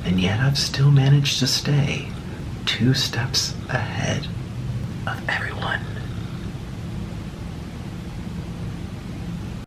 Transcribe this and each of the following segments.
and yet I've still managed to stay 2 steps ahead of everyone.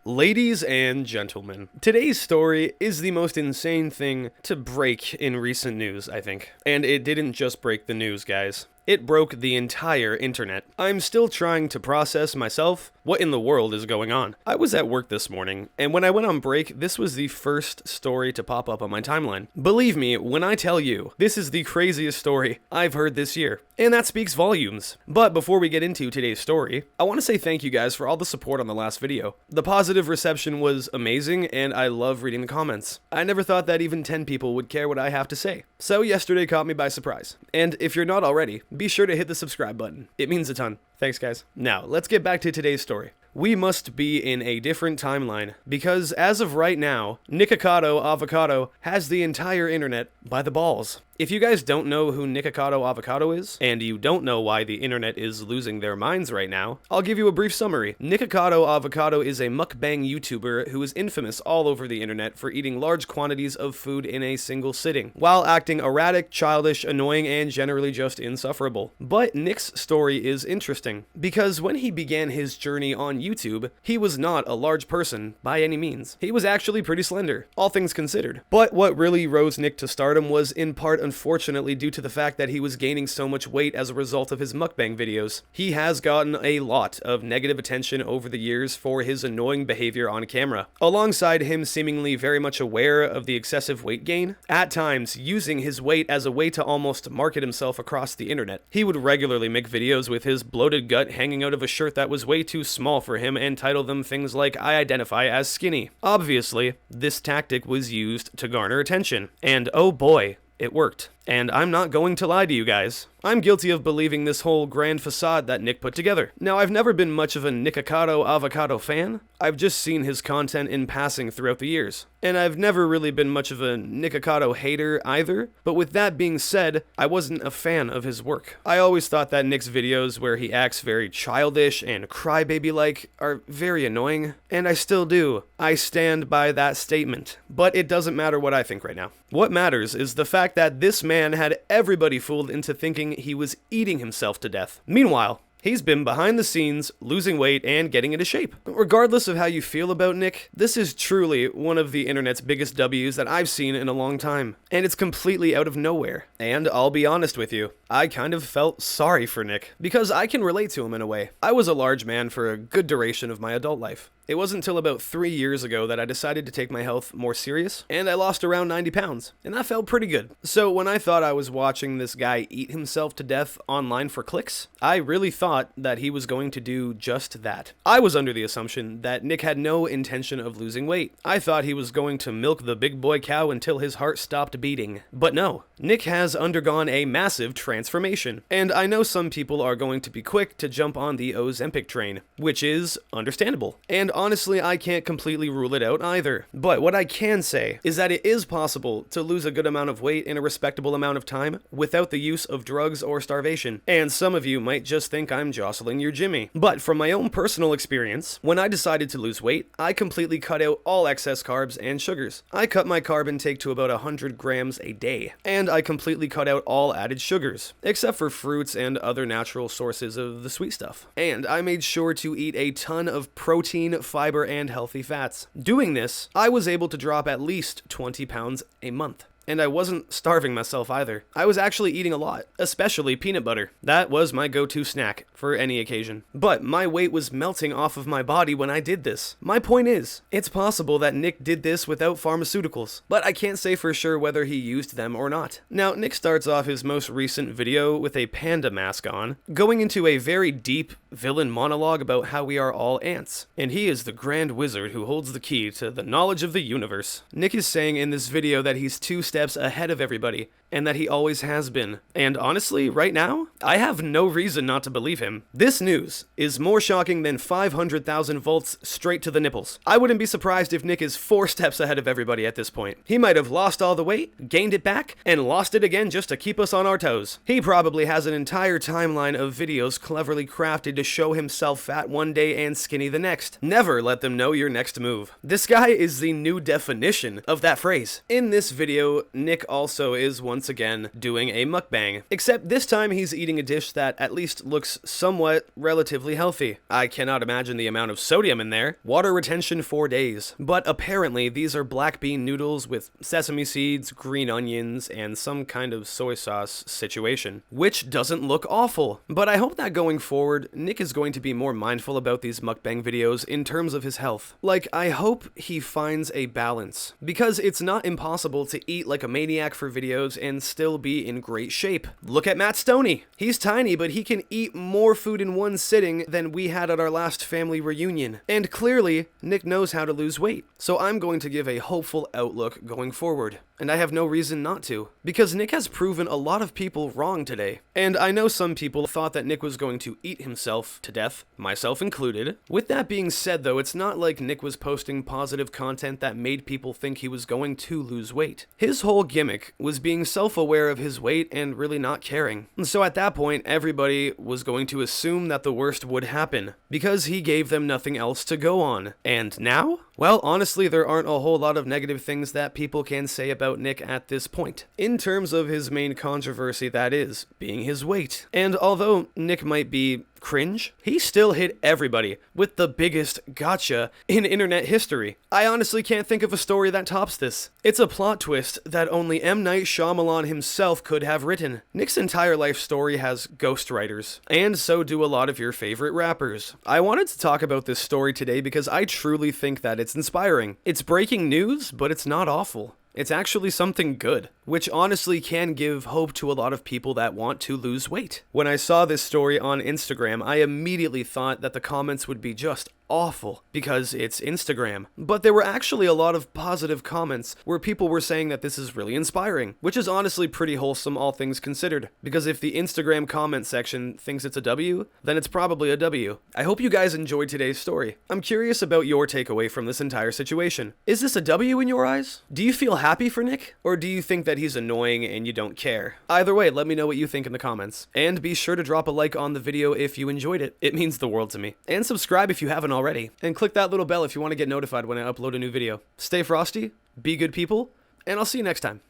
Ladies and gentlemen, today's story is the most insane thing to break in recent news, I think. And it didn't just break the news, guys. It broke the entire internet. I'm still trying to process myself what in the world is going on. I was at work this morning, and when I went on break, this was the first story to pop up on my timeline. Believe me when I tell you, this is the craziest story I've heard this year. And that speaks volumes. But before we get into today's story, I want to say thank you guys for all the support on the last video. The positive reception was amazing, and I love reading the comments. I never thought that even 10 people would care what I have to say. So yesterday caught me by surprise. And if you're not already, be sure to hit the subscribe button. It means a ton. Thanks, guys. Now, let's get back to today's story. We must be in a different timeline, because as of right now, Nikocado Avocado has the entire internet by the balls. If you guys don't know who Nikocado Avocado is, and you don't know why the internet is losing their minds right now, I'll give you a brief summary. Nikocado Avocado is a mukbang YouTuber who is infamous all over the internet for eating large quantities of food in a single sitting, while acting erratic, childish, annoying, and generally just insufferable. But Nick's story is interesting, because when he began his journey on YouTube, he was not a large person by any means. He was actually pretty slender, all things considered. But what really rose Nick to stardom was in part unfortunately due to the fact that he was gaining so much weight as a result of his mukbang videos. He has gotten a lot of negative attention over the years for his annoying behavior on camera, alongside him seemingly very much aware of the excessive weight gain, at times using his weight as a way to almost market himself across the internet. He would regularly make videos with his bloated gut hanging out of a shirt that was way too small for him and title them things like "I identify as skinny." Obviously, this tactic was used to garner attention, and oh boy, it worked. And I'm not going to lie to you guys. I'm guilty of believing this whole grand facade that Nick put together. Now, I've never been much of a Nikocado Avocado fan. I've just seen his content in passing throughout the years. And I've never really been much of a Nikocado hater either. But with that being said, I wasn't a fan of his work. I always thought that Nick's videos where he acts very childish and crybaby-like are very annoying. And I still do. I stand by that statement. But it doesn't matter what I think right now. What matters is the fact that this man had everybody fooled into thinking he was eating himself to death. Meanwhile, he's been behind the scenes, losing weight and getting into shape. Regardless of how you feel about Nick, this is truly one of the internet's biggest W's that I've seen in a long time. And it's completely out of nowhere. And I'll be honest with you, I kind of felt sorry for Nick, because I can relate to him in a way. I was a large man for a good duration of my adult life. It wasn't until about 3 years ago that I decided to take my health more serious, and I lost around 90 pounds, and that felt pretty good. So when I thought I was watching this guy eat himself to death online for clicks, I really thought that he was going to do just that. I was under the assumption that Nick had no intention of losing weight. I thought he was going to milk the big boy cow until his heart stopped beating. But no, Nick has undergone a massive transformation, and I know some people are going to be quick to jump on the Ozempic train, which is understandable. And honestly, I can't completely rule it out either. But what I can say is that it is possible to lose a good amount of weight in a respectable amount of time without the use of drugs or starvation. And some of you might just think I'm jostling your Jimmy. But from my own personal experience, when I decided to lose weight, I completely cut out all excess carbs and sugars. I cut my carb intake to about 100 grams a day. And I completely cut out all added sugars, except for fruits and other natural sources of the sweet stuff. And I made sure to eat a ton of protein, fiber, and healthy fats. Doing this, I was able to drop at least 20 pounds a month. And I wasn't starving myself either. I was actually eating a lot, especially peanut butter. That was my go-to snack for any occasion. But my weight was melting off of my body when I did this. My point is, it's possible that Nick did this without pharmaceuticals, but I can't say for sure whether he used them or not. Now, Nick starts off his most recent video with a panda mask on, going into a very deep villain monologue about how we are all ants, and he is the grand wizard who holds the key to the knowledge of the universe. Nick is saying in this video that he's 2 steps ahead of everybody, and that he always has been. And honestly, right now, I have no reason not to believe him. This news is more shocking than 500,000 volts straight to the nipples. I wouldn't be surprised if Nick is 4 steps ahead of everybody at this point. He might have lost all the weight, gained it back, and lost it again just to keep us on our toes. He probably has an entire timeline of videos cleverly crafted to show himself fat one day and skinny the next. Never let them know your next move. This guy is the new definition of that phrase. In this video, Nick also is once again doing a mukbang, except this time he's eating a dish that at least looks somewhat relatively healthy. I cannot imagine the amount of sodium in there. Water retention 4 days. But apparently these are black bean noodles with sesame seeds, green onions, and some kind of soy sauce situation, which doesn't look awful. But I hope that going forward, Nick is going to be more mindful about these mukbang videos in terms of his health. Like, I hope he finds a balance, because it's not impossible to eat like a maniac for videos and still be in great shape. Look at Matt Stoney. He's tiny, but he can eat more food in one sitting than we had at our last family reunion. And clearly, Nick knows how to lose weight. So I'm going to give a hopeful outlook going forward. And I have no reason not to, because Nick has proven a lot of people wrong today. And I know some people thought that Nick was going to eat himself to death, myself included. With that being said though, it's not like Nick was posting positive content that made people think he was going to lose weight. His whole gimmick was being self-aware of his weight and really not caring. And so at that point, everybody was going to assume that the worst would happen, because he gave them nothing else to go on. And now? Well, honestly, there aren't a whole lot of negative things that people can say about Nick at this point, in terms of his main controversy, that is, being his weight. And although Nick might be cringe, he still hit everybody with the biggest gotcha in internet history. I honestly can't think of a story that tops this. It's a plot twist that only M. Night Shyamalan himself could have written. Nick's entire life story has ghostwriters, and so do a lot of your favorite rappers. I wanted to talk about this story today because I truly think that it's inspiring. It's breaking news, but it's not awful. It's actually something good, which honestly can give hope to a lot of people that want to lose weight. When I saw this story on Instagram, I immediately thought that the comments would be just awful because it's Instagram. But there were actually a lot of positive comments where people were saying that this is really inspiring, which is honestly pretty wholesome all things considered, because if the Instagram comment section thinks it's a W, then it's probably a W. I hope you guys enjoyed today's story. I'm curious about your takeaway from this entire situation. Is this a W in your eyes? Do you feel happy for Nick? Or do you think that he's annoying and you don't care? Either way, let me know what you think in the comments. And be sure to drop a like on the video if you enjoyed it. It means the world to me. And subscribe if you haven't already. And click that little bell if you want to get notified when I upload a new video. Stay frosty, be good people, and I'll see you next time.